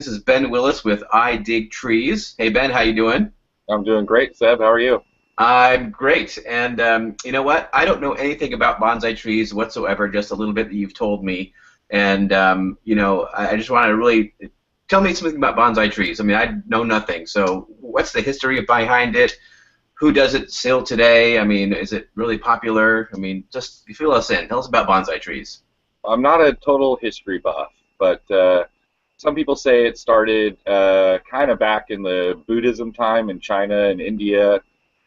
This is Ben Willis with I Dig Trees. Hey Ben, how you doing? I'm doing great, Seb. How are you? I'm great. And you know what? I don't know anything about bonsai trees whatsoever. Just a little bit that you've told me. And I just want to really tell me something about bonsai trees. I mean, I know nothing. So, what's the history behind it? Who does it still today? I mean, is it really popular? I mean, just fill us in. Tell us about bonsai trees. I'm not a total history buff, but some people say it started kind of back in the Buddhism time in China and India,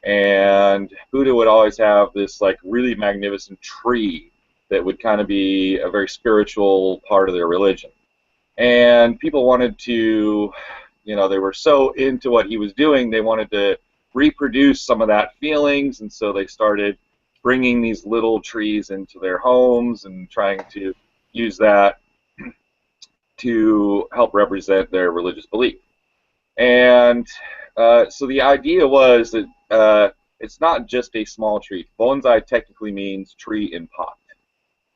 and Buddha would always have this like really magnificent tree that would kind of be a very spiritual part of their religion. And people wanted to, they were so into what he was doing, they wanted to reproduce some of that feelings, and so they started bringing these little trees into their homes and trying to use that to help represent their religious belief. And so the idea was that it's not just a small tree. Bonsai technically means tree in pot.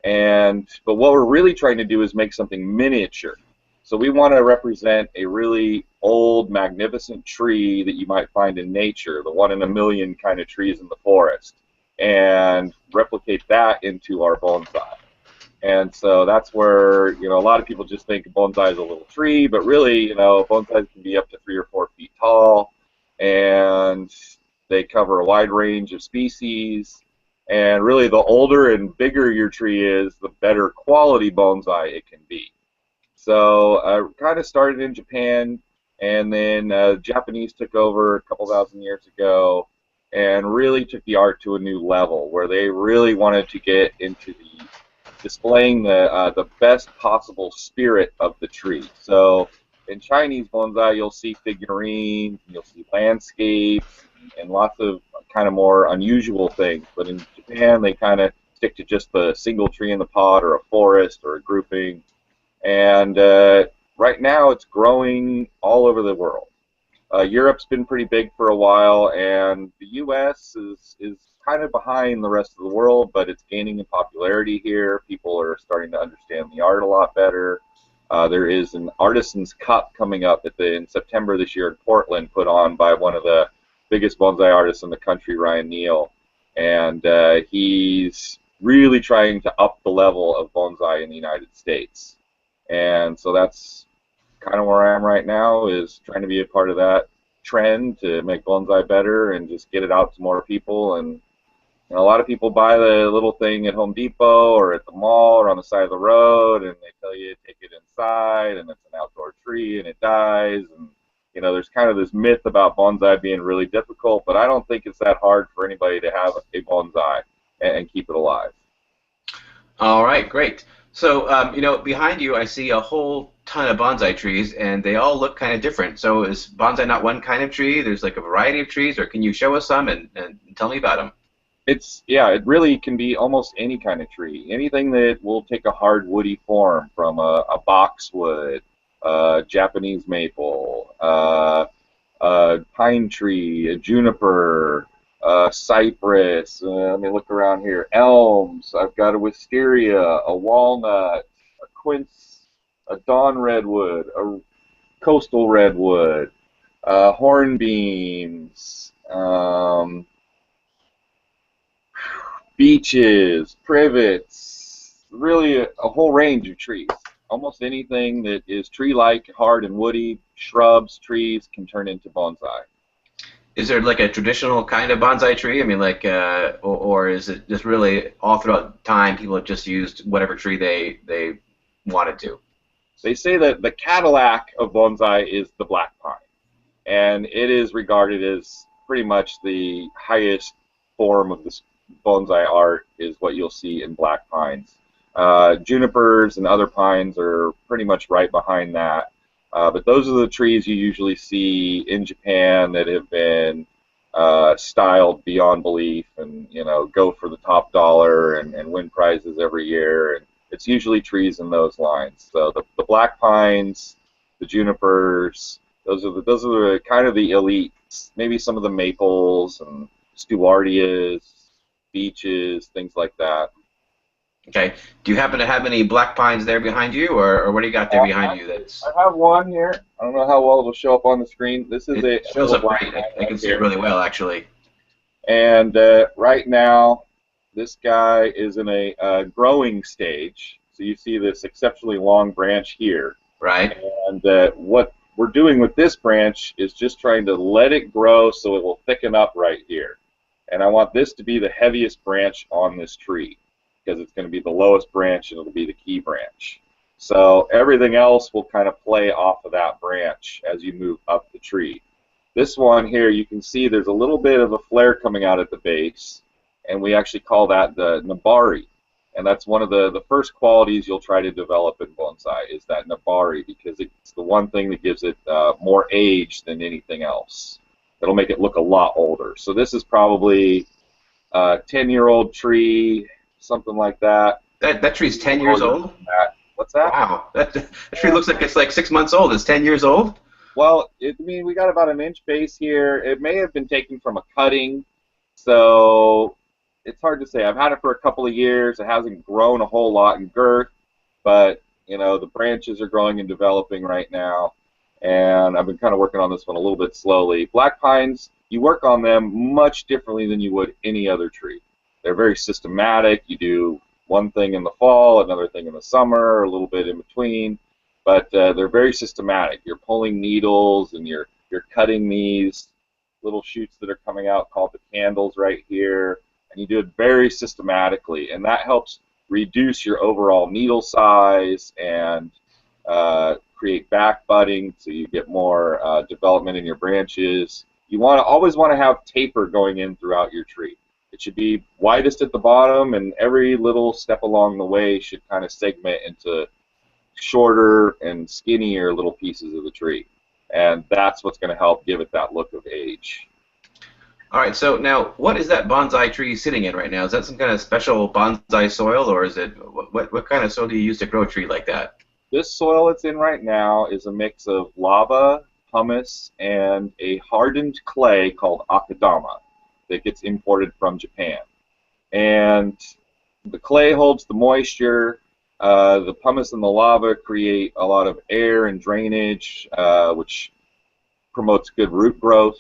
But what we're really trying to do is make something miniature. So we want to represent a really old, magnificent tree that you might find in nature, the one in a million kind of trees in the forest, and replicate that into our bonsai. And so that's where, a lot of people just think bonsai is a little tree, but really, bonsais can be up to 3 or 4 feet tall, and they cover a wide range of species. And really, the older and bigger your tree is, the better quality bonsai it can be. So I kind of started in Japan, and then Japanese took over a couple thousand years ago and really took the art to a new level where they really wanted to get into the displaying the best possible spirit of the tree. So in Chinese bonsai, you'll see figurines, you'll see landscapes, and lots of kind of more unusual things. But in Japan, they kind of stick to just the single tree in the pot or a forest or a grouping. And right now, it's growing all over the world. Europe's been pretty big for a while, and the U.S. is kind of behind the rest of the world, but it's gaining in popularity here. People are starting to understand the art a lot better. There is an Artisan's Cup coming up in September this year in Portland, put on by one of the biggest bonsai artists in the country, Ryan Neal, and he's really trying to up the level of bonsai in the United States. And so that's kind of where I am right now, is trying to be a part of that trend to make bonsai better and just get it out to more people. And a lot of people buy the little thing at Home Depot or at the mall or on the side of the road, and they tell you to take it inside, and it's an outdoor tree, and it dies. And there's kind of this myth about bonsai being really difficult, but I don't think it's that hard for anybody to have a bonsai and keep it alive. All right, great. So, behind you, I see a whole ton of bonsai trees, and they all look kind of different. So, is bonsai not one kind of tree? There's like a variety of trees, or can you show us some and tell me about them? It really can be almost any kind of tree. Anything that will take a hard woody form, from a boxwood, Japanese maple, a pine tree, a juniper, cypress. Let me look around here. Elms. I've got a wisteria, a walnut, a quince, a dawn redwood, a coastal redwood, hornbeams, beeches, privets. Really a whole range of trees. Almost anything that is tree-like, hard and woody, shrubs, trees, can turn into bonsai. Is there like a traditional kind of bonsai tree? I mean, like, or is it just really all throughout time people have just used whatever tree they wanted to? They say that the Cadillac of bonsai is the black pine, and it is regarded as pretty much the highest form of this bonsai art is what you'll see in black pines. Junipers and other pines are pretty much right behind that. But those are the trees you usually see in Japan that have been styled beyond belief, and go for the top dollar and win prizes every year. And it's usually trees in those lines. So the black pines, the junipers, those are the kind of the elites. Maybe some of the maples and stewardias, beeches, things like that. Okay. Do you happen to have any black pines there behind you, or what do you got there behind you? That's I have one here. I don't know how well it'll show up on the screen. This is it a shows little up black great. pine I right can see it here. really well, actually. And right now, this guy is in a growing stage. So you see this exceptionally long branch here. Right. And what we're doing with this branch is just trying to let it grow so it will thicken up right here. And I want this to be the heaviest branch on this tree because it's going to be the lowest branch and it'll be the key branch. So everything else will kind of play off of that branch as you move up the tree. This one here, you can see there's a little bit of a flare coming out at the base, and we actually call that the nabari. And that's one of the first qualities you'll try to develop in bonsai is that nabari, because it's the one thing that gives it more age than anything else. It'll make it look a lot older. So this is probably a 10-year-old tree, something like that. That tree's 10 Oh, years younger old. than that. What's that? Wow. That tree looks like it's like 6 months old. It's 10 years old. Well, I mean, we got about an inch base here. It may have been taken from a cutting, so it's hard to say. I've had it for a couple of years. It hasn't grown a whole lot in girth, but you know, the branches are growing and developing right now, and I've been kind of working on this one a little bit slowly. Black pines, you work on them much differently than you would any other tree. They're very systematic. You do one thing in the fall, another thing in the summer, a little bit in between, but they're very systematic. You're pulling needles and you're cutting these little shoots that are coming out called the candles right here, and you do it very systematically, and that helps reduce your overall needle size and create back budding, so you get more development in your branches. You want to always want to have taper going in throughout your tree. It should be widest at the bottom, and every little step along the way should kind of segment into shorter and skinnier little pieces of the tree. And that's what's going to help give it that look of age. All right. So now, what is that bonsai tree sitting in right now? Is that some kind of special bonsai soil, or is it what kind of soil do you use to grow a tree like that? This soil it's in right now is a mix of lava, pumice, and a hardened clay called akadama that gets imported from Japan. And the clay holds the moisture. The pumice and the lava create a lot of air and drainage, which promotes good root growth.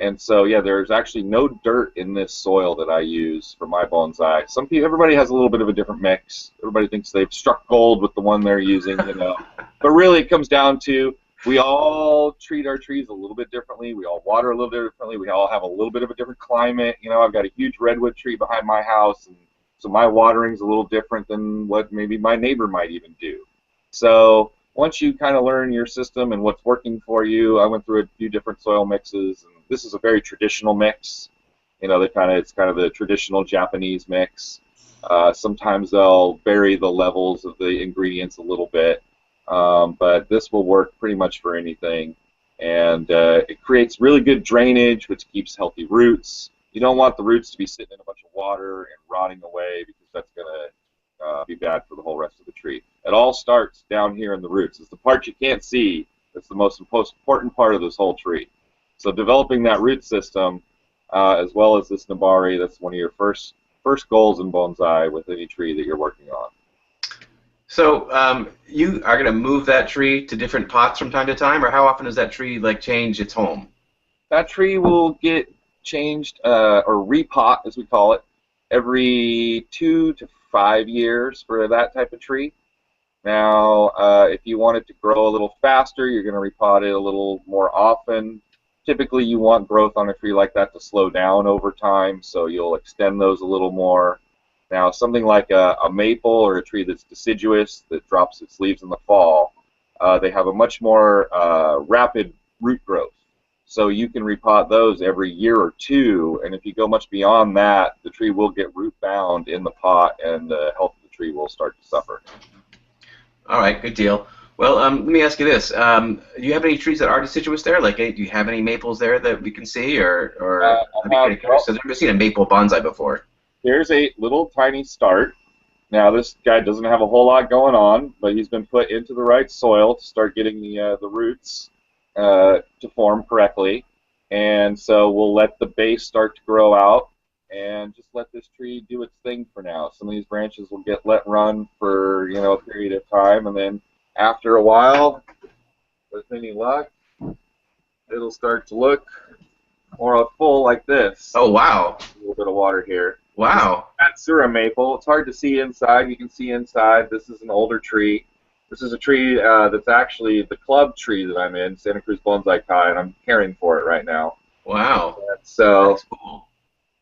And so, yeah, there's actually no dirt in this soil that I use for my bonsai. Some people, everybody has a little bit of a different mix. Everybody thinks they've struck gold with the one they're using, you know. But really, it comes down to we all treat our trees a little bit differently. We all water a little bit differently. We all have a little bit of a different climate. You know, I've got a huge redwood tree behind my house, and so my watering's a little different than what maybe my neighbor might even do. So once you kind of learn your system and what's working for you, I went through a few different soil mixes, and this is a very traditional mix. You know, it's kind of the traditional Japanese mix. Sometimes they'll vary the levels of the ingredients a little bit, but this will work pretty much for anything. And it creates really good drainage, which keeps healthy roots. You don't want the roots to be sitting in a bunch of water and rotting away because that's going to be bad for the whole rest of the tree. It all starts down here in the roots. It's the part you can't see that's the most important part of this whole tree. So developing that root system, as well as this nabari, that's one of your first goals in bonsai with any tree that you're working on. So you are going to move that tree to different pots from time to time, or how often does that tree like change its home? That tree will get changed, or repot as we call it, every 2 to 5 years for that type of tree. Now, if you want it to grow a little faster, you're going to repot it a little more often. Typically, you want growth on a tree like that to slow down over time, so you'll extend those a little more. Now, something like a maple or a tree that's deciduous that drops its leaves in the fall, they have a much more rapid root growth. So you can repot those every year or two, and if you go much beyond that, the tree will get root bound in the pot, and the health of the tree will start to suffer. All right, good deal. Well, let me ask you this: do you have any trees that are deciduous there? Like, do you have any maples there that we can see, or I'd be kind of curious because I've never seen a maple bonsai before. Here's a little tiny start. Now, this guy doesn't have a whole lot going on, but he's been put into the right soil to start getting the roots to form correctly. And so we'll let the base start to grow out. and just let this tree do its thing for now. Some of these branches will get let run for, you know, a period of time, and then after a while, with any luck, it'll start to look more full like this. Oh, wow. A little bit of water here. Wow. Katsura maple. It's hard to see inside. You can see inside. This is an older tree. This is a tree that's actually the club tree that I'm in, Santa Cruz Bonsai Kai, and I'm caring for it right now. Wow. And so That's cool.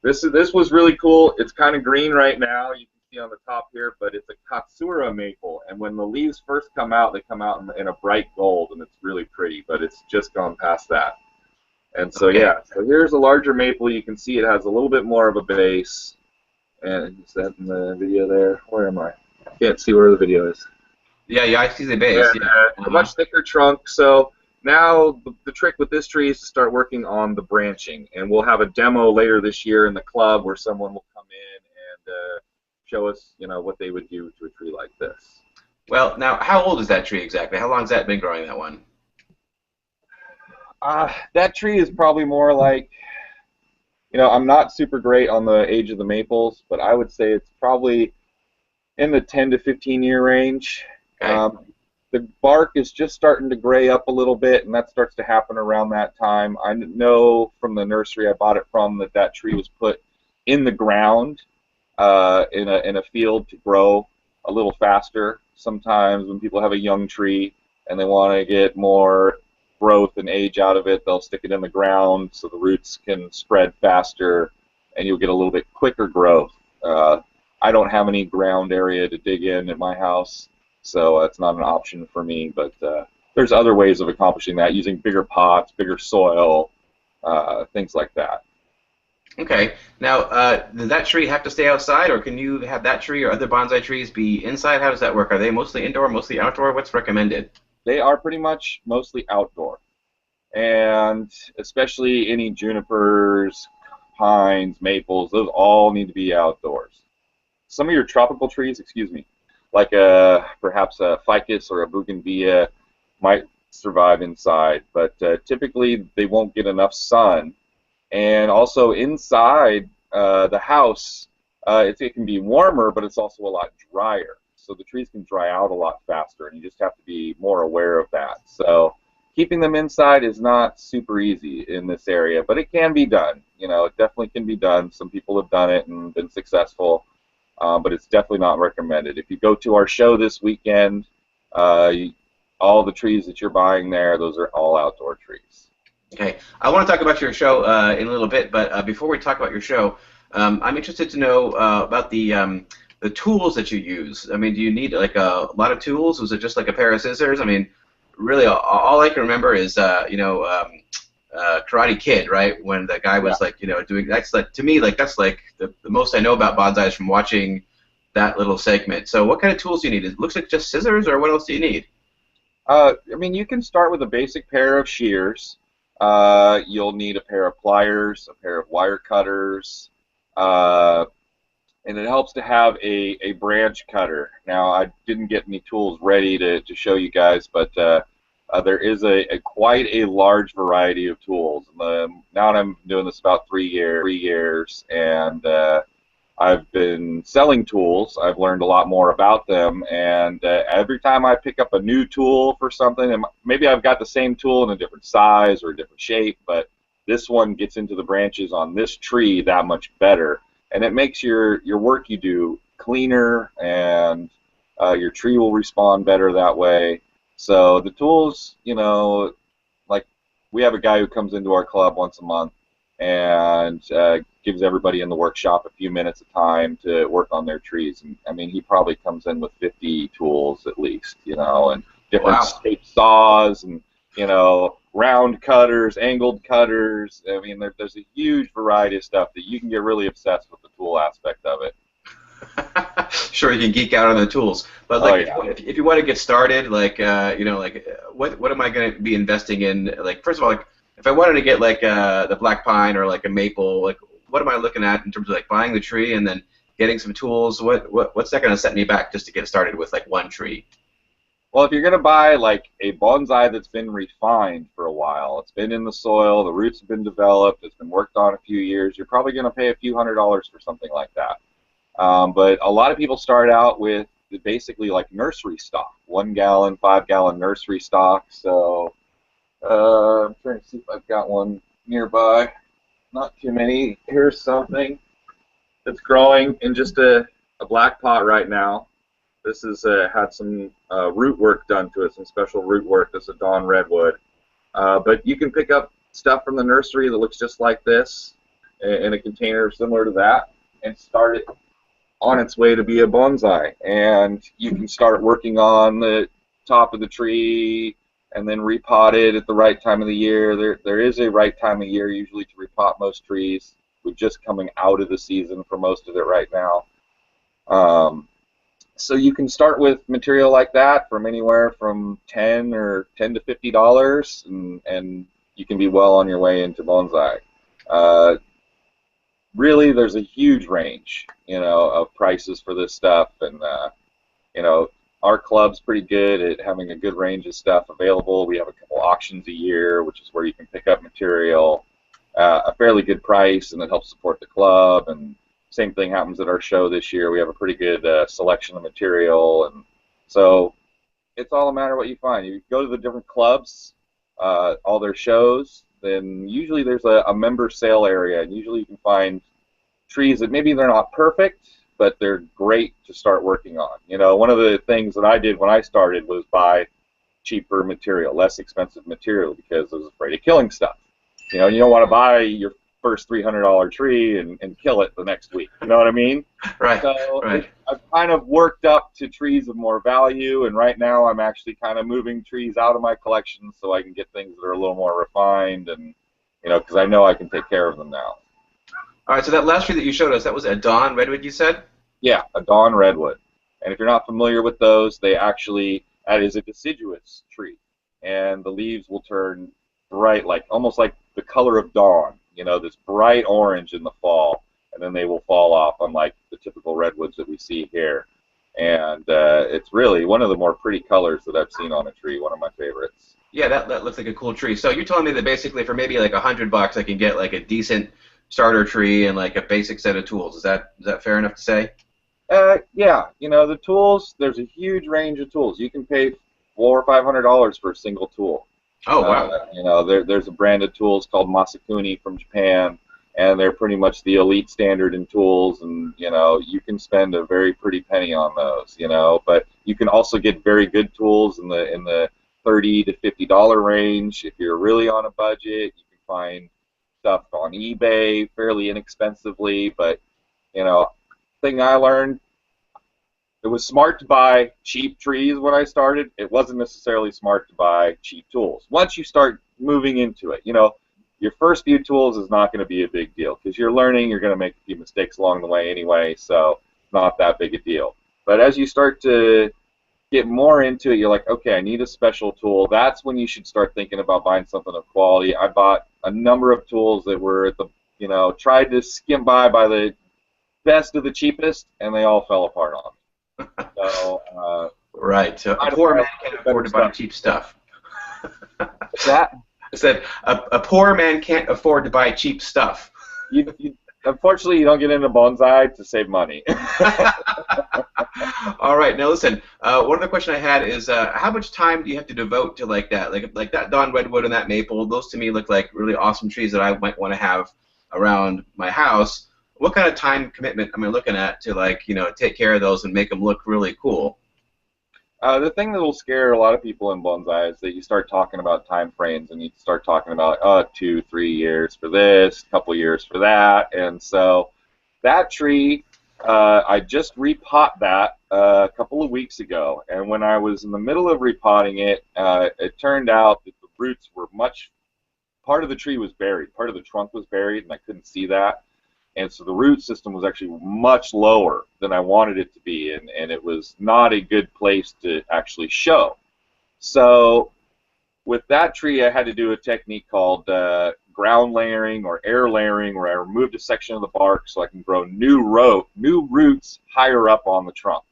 this was really cool. It's kind of green right now. You can see on the top here, but it's a Katsura maple. And when the leaves first come out, they come out in a bright gold, and it's really pretty. But it's just gone past that. And so yeah, so here's a larger maple. You can see it has a little bit more of a base. And is that in the video there? Where am I? I can't see where the video is. Yeah, I see the base. And, Yeah. a much thicker trunk. So now the trick with this tree is to start working on the branching. And we'll have a demo later this year in the club where someone will come in and show us, you know, what they would do to a tree like this. Well, now, how old is that tree exactly? How long has that been growing, that one? That tree is probably more like, you know, I'm not super great on the age of the maples, but I would say it's probably in the 10 to 15 year range. Okay. The bark is just starting to gray up a little bit, and that starts to happen around that time. I know from the nursery I bought it from that tree was put in the ground in a field to grow a little faster. Sometimes when people have a young tree and they want to get more growth and age out of it, they'll stick it in the ground so the roots can spread faster and you'll get a little bit quicker growth. I don't have any ground area to dig in at my house, so that's not an option for me, but there's other ways of accomplishing that, using bigger pots, bigger soil, things like that. Okay. Now, does that tree have to stay outside, or can you have that tree or other bonsai trees be inside? How does that work? Are they mostly indoor, mostly outdoor? What's recommended? They are pretty much mostly outdoor, and especially any junipers, pines, maples, those all need to be outdoors. Some of your tropical trees, excuse me, like perhaps a ficus or a bougainvillea might survive inside, but typically they won't get enough sun. And also inside the house, it can be warmer, but it's also a lot drier. So the trees can dry out a lot faster, and you just have to be more aware of that. So keeping them inside is not super easy in this area, but it can be done. You know, it definitely can be done. Some people have done it and been successful, but it's definitely not recommended. If you go to our show this weekend, all the trees that you're buying there, those are all outdoor trees. Okay. I want to talk about your show in a little bit, but before we talk about your show, I'm interested to know about the tools that you use. I mean, do you need like a lot of tools? Was it just like a pair of scissors? I mean, really, all I can remember is Karate Kid, right? When the guy was like, doing, that's like, to me, like that's like the most I know about bonsai is from watching that little segment. So what kind of tools do you need? It looks like just scissors, or what else do you need? I mean, you can start with a basic pair of shears. You'll need a pair of pliers, a pair of wire cutters, and it helps to have a branch cutter. Now, I didn't get any tools ready to show you guys, but there is quite a large variety of tools. Now I'm doing this about 3 years, and I've been selling tools. I've learned a lot more about them, and every time I pick up a new tool for something, and maybe I've got the same tool in a different size or a different shape, but this one gets into the branches on this tree that much better, and it makes your work you do cleaner, and your tree will respond better that way. So the tools, like we have a guy who comes into our club once a month and gives everybody in the workshop a few minutes of time to work on their trees. And I mean, he probably comes in with 50 tools at least, and different shaped saws and, round cutters, angled cutters. I mean, there's a huge variety of stuff that you can get really obsessed with the tool aspect of it. Sure, you can geek out on the tools, but like, if you want to get started, like, what am I going to be investing in? Like, first of all, like, if I wanted to get like the black pine or like a maple, like, what am I looking at in terms of like buying the tree and then getting some tools? What's that going to set me back just to get started with like one tree? Well, if you're going to buy like a bonsai that's been refined for a while, it's been in the soil, the roots have been developed, it's been worked on a few years, you're probably going to pay a few $100s for something like that. But a lot of people start out with basically like nursery stock, 1 gallon, 5 gallon nursery stock. So I'm trying to see if I've got one nearby. Not too many. Here's something that's growing in just a black pot right now. This has had some root work done to it, some special root work. This is a Dawn Redwood. But you can pick up stuff from the nursery that looks just like this in a container similar to that and start it on its way to be a bonsai. And you can start working on the top of the tree and then repot it at the right time of the year. There is a right time of year usually to repot most trees. We're just coming out of the season for most of it right now. So you can start with material like that from anywhere from $10 to $50, and you can be well on your way into bonsai. Really, there's a huge range, of prices for this stuff, and our club's pretty good at having a good range of stuff available. We have a couple auctions a year, which is where you can pick up material a fairly good price, and it helps support the club. And same thing happens at our show this year. We have a pretty good selection of material, and so it's all a matter of what you find. You go to the different clubs, all their shows, then usually there's a member sale area, and usually you can find trees that maybe they're not perfect, but they're great to start working on. One of the things that I did when I started was buy cheaper material, less expensive material, because I was afraid of killing stuff. You don't want to buy your first $300 tree and kill it the next week. You know what I mean? Right. So right. I've kind of worked up to trees of more value, and right now I'm actually kind of moving trees out of my collection so I can get things that are a little more refined, and because I know I can take care of them now. All right. So that last tree that you showed us, that was a Dawn Redwood, you said? Yeah, a Dawn Redwood. And if you're not familiar with those, that is a deciduous tree, and the leaves will turn bright, almost like the color of dawn. This bright orange in the fall, and then they will fall off, unlike the typical redwoods that we see here. And it's really one of the more pretty colors that I've seen on a tree, one of my favorites. Yeah, that looks like a cool tree. So you're telling me that basically for maybe like $100 I can get like a decent starter tree and like a basic set of tools. Is that fair enough to say? Yeah, the tools, there's a huge range of tools. You can pay $400 or $500 for a single tool. Oh, wow. There's a brand of tools called Masakuni from Japan, and they're pretty much the elite standard in tools, and you can spend a very pretty penny on those, but you can also get very good tools in the $30 to $50 range. If you're really on a budget, you can find stuff on eBay fairly inexpensively. But thing I learned, it was smart to buy cheap trees when I started. It wasn't necessarily smart to buy cheap tools. Once you start moving into it, your first few tools is not going to be a big deal because you're learning. You're going to make a few mistakes along the way anyway, so it's not that big a deal. But as you start to get more into it, you're like, okay, I need a special tool. That's when you should start thinking about buying something of quality. I bought a number of tools that were at the, tried to skim by the best of the cheapest, and they all fell apart on me. So, right. So a poor man can't afford to buy cheap stuff. What's that? I said a poor man can't afford to buy cheap stuff. Unfortunately, you don't get into bonsai to save money. All right. Now listen. One other question I had is how much time do you have to devote to like that Dawn Redwood and that maple? Those to me look like really awesome trees that I might want to have around my house. What kind of time commitment am I looking at to take care of those and make them look really cool? The thing that will scare a lot of people in bonsai is that you start talking about time frames, and you start talking about 2-3 years for this, a couple years for that, and so that tree, I just repot that a couple of weeks ago, and when I was in the middle of repotting it, it turned out that the roots were part of the tree was buried, part of the trunk was buried, and I couldn't see that. And so the root system was actually much lower than I wanted it to be, and it was not a good place to actually show. So with that tree, I had to do a technique called ground layering or air layering, where I removed a section of the bark so I can grow new roots higher up on the trunk.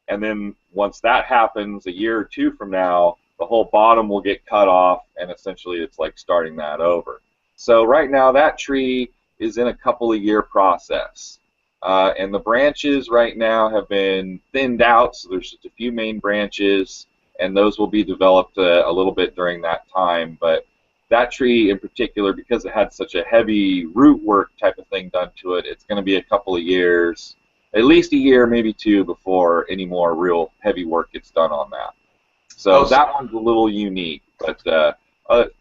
and then once that happens, a year or two from now, the whole bottom will get cut off, and essentially it's like starting that over. So right now that tree is in a couple of year process. And the branches right now have been thinned out, so there's just a few main branches, and those will be developed a little bit during that time. But that tree in particular, because it had such a heavy root work type of thing done to it, it's going to be a couple of years, at least a year, maybe two, before any more real heavy work gets done on that. So that one's a little unique, but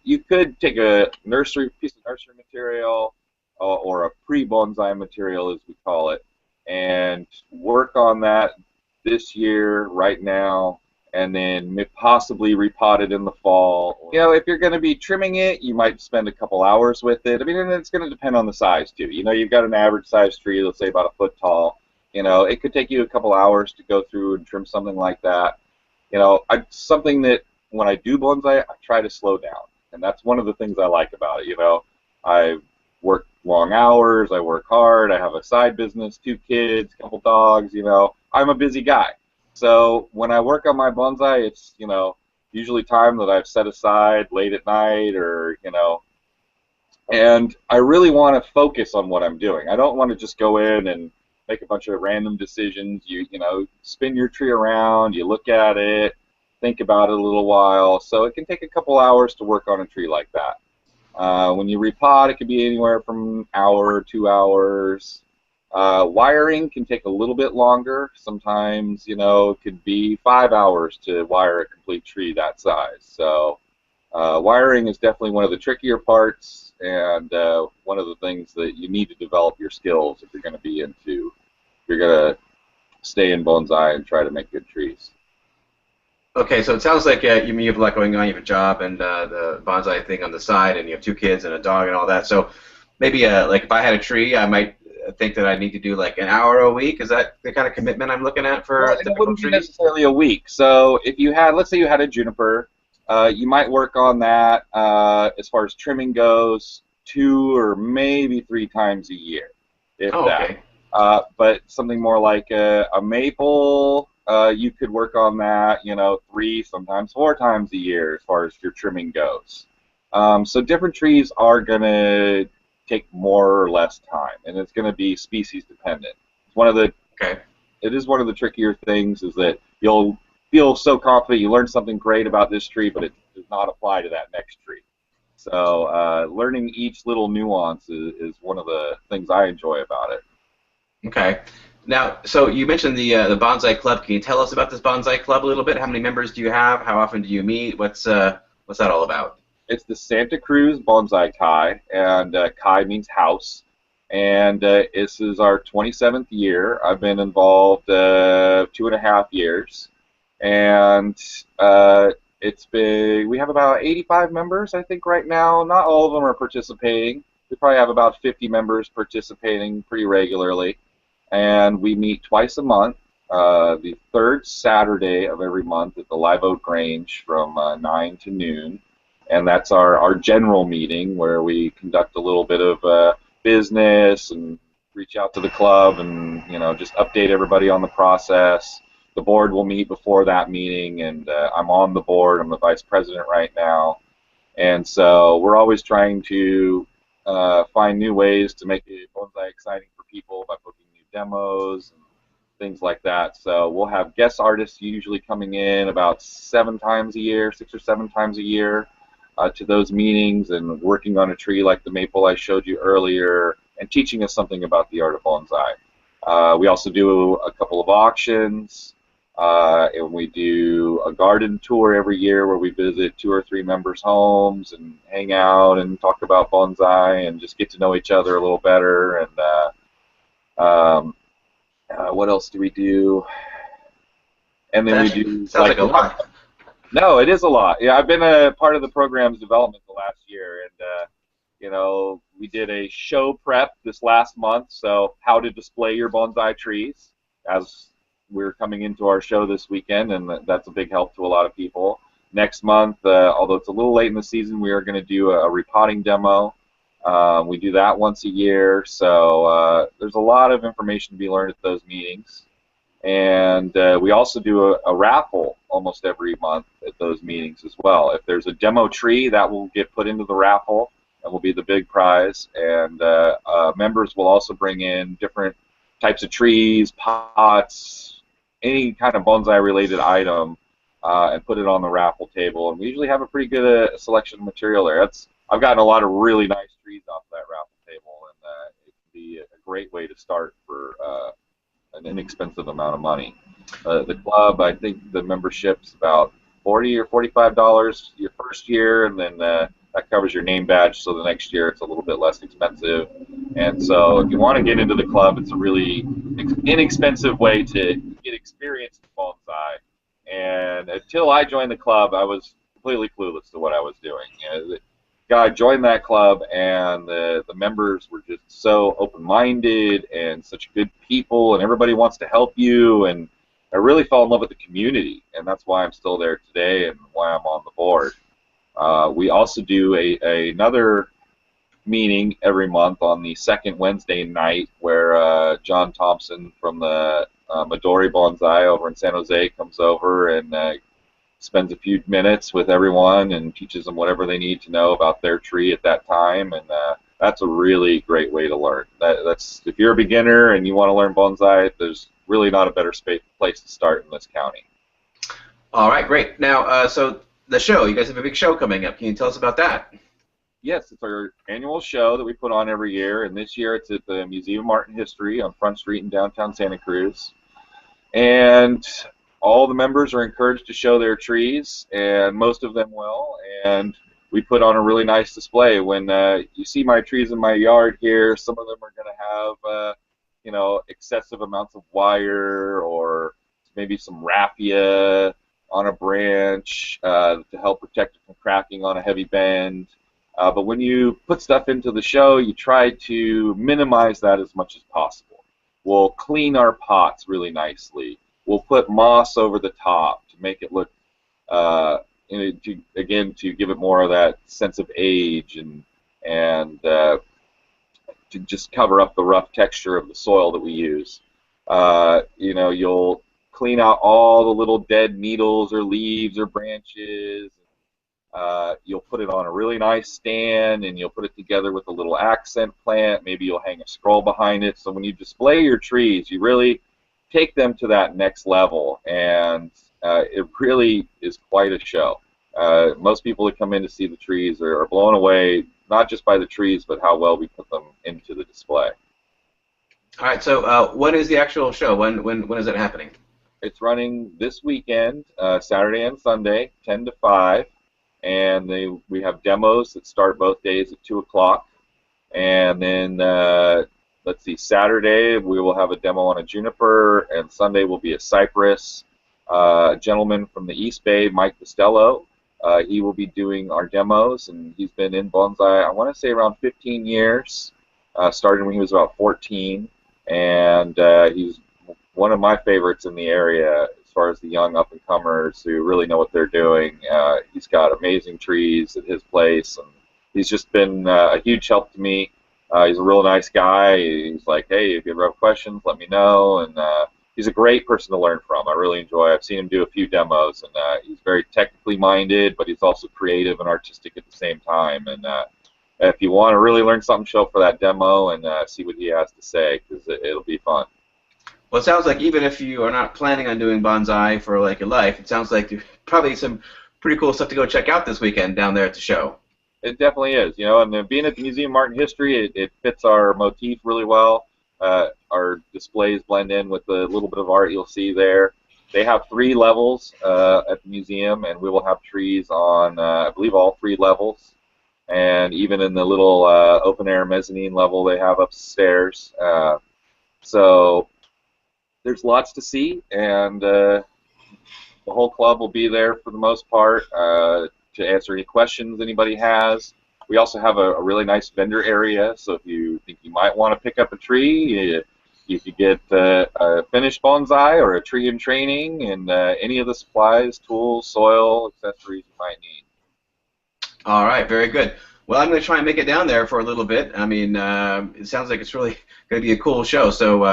you could take a piece of nursery material, or a pre-bonsai material, as we call it, and work on that this year, right now, and then possibly repot it in the fall. You know, if you're going to be trimming it, you might spend a couple hours with it. I mean, and it's going to depend on the size, too. You know, you've got an average size tree, let's say about a foot tall. You know, it could take you a couple hours to go through and trim something like that. You know, something that when I do bonsai, I try to slow down. And that's one of the things I like about it. You know, I work long hours, I work hard, I have a side business, 2 kids, a couple dogs, you know, I'm a busy guy. So when I work on my bonsai, it's, you know, usually time that I've set aside late at night, or, you know, and I really want to focus on what I'm doing. I don't want to just go in and make a bunch of random decisions. You know, spin your tree around, you look at it, think about it a little while. So it can take a couple hours to work on a tree like that. When you repot, it could be anywhere from an hour, 2 hours. Wiring can take a little bit longer. Sometimes, you know, it could be 5 hours to wire a complete tree that size. So wiring is definitely one of the trickier parts, and one of the things that you need to develop your skills if you're going to stay in bonsai and try to make good trees. Okay, so it sounds like you have a lot going on. You have a job and the bonsai thing on the side, and you have 2 kids and a dog and all that. So maybe like if I had a tree, I might think that I need to do like an hour a week. Is that the kind of commitment I'm looking at for a typical it wouldn't tree? be necessarily a week. So if you had, let's say you had a juniper, you might work on that as far as trimming goes 2 or maybe 3 times a year, if Okay. that. But something more like a maple, you could work on that, you know, 3, sometimes 4 times a year as far as your trimming goes. So different trees are going to take more or less time, and it's going to be species dependent. It's one of the It is one of the trickier things, is that you'll feel so confident you learned something great about this tree, but it does not apply to that next tree. So learning each little nuance is one of the things I enjoy about it. Okay. Now, so you mentioned the bonsai club. Can you tell us about this bonsai club a little bit? How many members do you have? How often do you meet? What's that all about? It's the Santa Cruz Bonsai Kai, and Kai means house. And this is our 27th year. I've been involved 2.5 years, and we have about 85 members, I think, right now. Not all of them are participating. We probably have about 50 members participating pretty regularly, and we meet twice a month, the 3rd Saturday of every month at the Live Oak Grange from 9 to noon, and that's our general meeting where we conduct a little bit of business and reach out to the club and, you know, just update everybody on the process. The board will meet before that meeting, and I'm on the board. I'm the vice president right now, and so we're always trying to find new ways to make bonsai exciting for people by booking new demos and things like that. So we'll have guest artists usually coming in about 7 times a year, 6 or 7 times a year, to those meetings and working on a tree like the maple I showed you earlier and teaching us something about the art of bonsai. We also do a couple of auctions, and we do a garden tour every year where we visit 2 or 3 members' homes and hang out and talk about bonsai and just get to know each other a little better. And what else do we do? And then we do sounds like a lot. No, it is a lot. Yeah, I've been a part of the program's development the last year, and you know, we did a show prep this last month. So how to display your bonsai trees, as we're coming into our show this weekend, and that's a big help to a lot of people. Next month, although it's a little late in the season, we are going to do a repotting demo. We do that once a year, so there's a lot of information to be learned at those meetings. And we also do a raffle almost every month at those meetings as well. If there's a demo tree, that will get put into the raffle and will be the big prize. And members will also bring in different types of trees, pots, any kind of bonsai-related item, and put it on the raffle table. And we usually have a pretty good selection of material there. I've gotten a lot of really nice trees off that raffle table, and it can be a great way to start for an inexpensive amount of money. The club, I think the membership's about $40 or $45 your first year, and then that covers your name badge, so the next year it's a little bit less expensive. And so if you want to get into the club, it's a really inexpensive way to get experience in bonsai. And until I joined the club, I was completely clueless to what I was doing. I joined that club, and the members were just so open-minded and such good people, and everybody wants to help you, and I really fell in love with the community, and that's why I'm still there today and why I'm on the board. We also do another meeting every month on the second Wednesday night where John Thompson from the Midori Bonsai over in San Jose comes over and spends a few minutes with everyone and teaches them whatever they need to know about their tree at that time, and that's a really great way to learn. That's if you're a beginner and you want to learn bonsai, there's really not a better place to start in this county. All right, great. Now, so the show, you guys have a big show coming up. Can you tell us about that? Yes, it's our annual show that we put on every year, and this year it's at the Museum of Art and History on Front Street in downtown Santa Cruz. And all the members are encouraged to show their trees, and most of them will, and we put on a really nice display. When you see my trees in my yard here, some of them are going to have excessive amounts of wire or maybe some raffia on a branch to help protect it from cracking on a heavy bend. But when you put stuff into the show, you try to minimize that as much as possible. We'll clean our pots really nicely. We'll put moss over the top to make it look, to give it more of that sense of age and to just cover up the rough texture of the soil that we use. You'll clean out all the little dead needles or leaves or branches. You'll put it on a really nice stand, and you'll put it together with a little accent plant. Maybe you'll hang a scroll behind it. So when you display your trees, you really take them to that next level, and it really is quite a show. Most people that come in to see the trees are blown away, not just by the trees, but how well we put them into the display. All right, so when is the actual show? When is it happening? It's running this weekend, Saturday and Sunday, 10 to 5, and we have demos that start both days at 2 o'clock, and then let's see, Saturday we will have a demo on a juniper, and Sunday will be a cypress. A gentleman from the East Bay, Mike Costello, he will be doing our demos, and he's been in bonsai, I want to say around 15 years, started when he was about 14, and he's one of my favorites in the area as far as the young up-and-comers who really know what they're doing. He's got amazing trees at his place, and he's just been a huge help to me. He's a real nice guy. He's like, hey, if you ever have questions, let me know. And he's a great person to learn from. I really enjoy it. I've seen him do a few demos, and he's very technically minded, but he's also creative and artistic at the same time. And if you want to really learn something, show up for that demo and see what he has to say, because it'll be fun. Well, it sounds like even if you are not planning on doing bonsai for like your life, it sounds like there's probably some pretty cool stuff to go check out this weekend down there at the show. It definitely is, and being at the Museum of Art and History, it fits our motif really well. Our displays blend in with the little bit of art you'll see there. They have 3 levels at the museum, and we will have trees on, I believe, all 3 levels. And even in the little open-air mezzanine level they have upstairs. So there's lots to see, and the whole club will be there for the most part to answer any questions anybody has. We also have a really nice vendor area, so if you think you might want to pick up a tree, you could get a finished bonsai or a tree in training, and any of the supplies, tools, soil, accessories you might need. All right, very good. Well, I'm going to try and make it down there for a little bit. I mean, it sounds like it's really going to be a cool show. So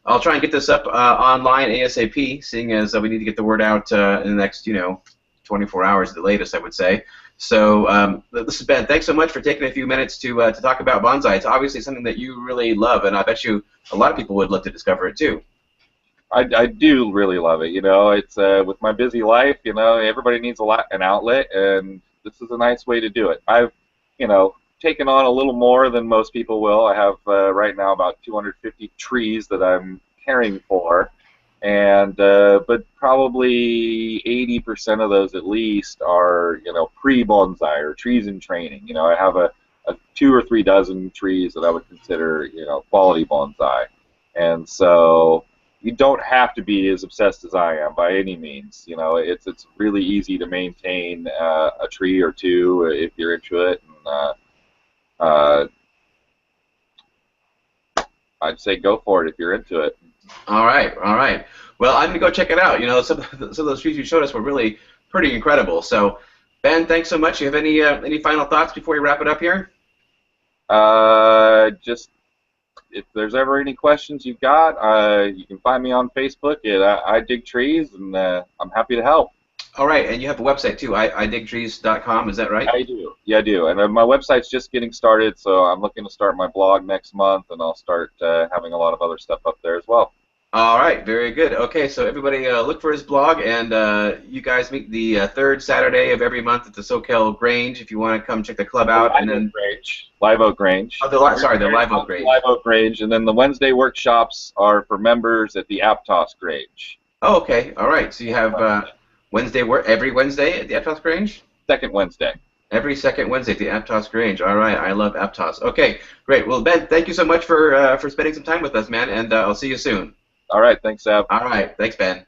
I'll try and get this up online ASAP, seeing as we need to get the word out in the next, 24 hours at the latest, I would say. So this is Ben. Thanks so much for taking a few minutes to talk about bonsai. It's obviously something that you really love, and I bet you a lot of people would love to discover it too. I do really love it. It's with my busy life. Everybody needs an outlet, and this is a nice way to do it. I've, taken on a little more than most people will. I have right now about 250 trees that I'm caring for, and but probably 80% of those at least are pre-bonsai or trees in training. I have a 2 or 3 dozen trees that I would consider quality bonsai, and so you don't have to be as obsessed as I am by any means. It's really easy to maintain a tree or two if you're into it. And, I'd say go for it if you're into it. All right, all right. Well, I'm gonna go check it out. Some of those trees you showed us were really pretty incredible. So, Ben, thanks so much. You have any final thoughts before we wrap it up here? Just if there's ever any questions you've got, you can find me on Facebook at I Dig Trees, and I'm happy to help. All right, and you have a website too, idigtrees.com, is that right? I do. Yeah, I do. And my website's just getting started, so I'm looking to start my blog next month, and I'll start having a lot of other stuff up there as well. All right, very good. Okay, so everybody look for his blog, and you guys meet the third Saturday of every month at the Soquel Grange if you want to come check the club out. Live Oak Grange. Oh, the Live Oak Grange. Live Oak Grange, and then the Wednesday workshops are for members at the Aptos Grange. Oh, okay. All right. So you have every Wednesday at the Aptos Grange? Second Wednesday. Every second Wednesday at the Aptos Grange. All right. I love Aptos. Okay, great. Well, Ben, thank you so much for spending some time with us, man, and I'll see you soon. All right. Thanks, Ab. All right. Thanks, Ben.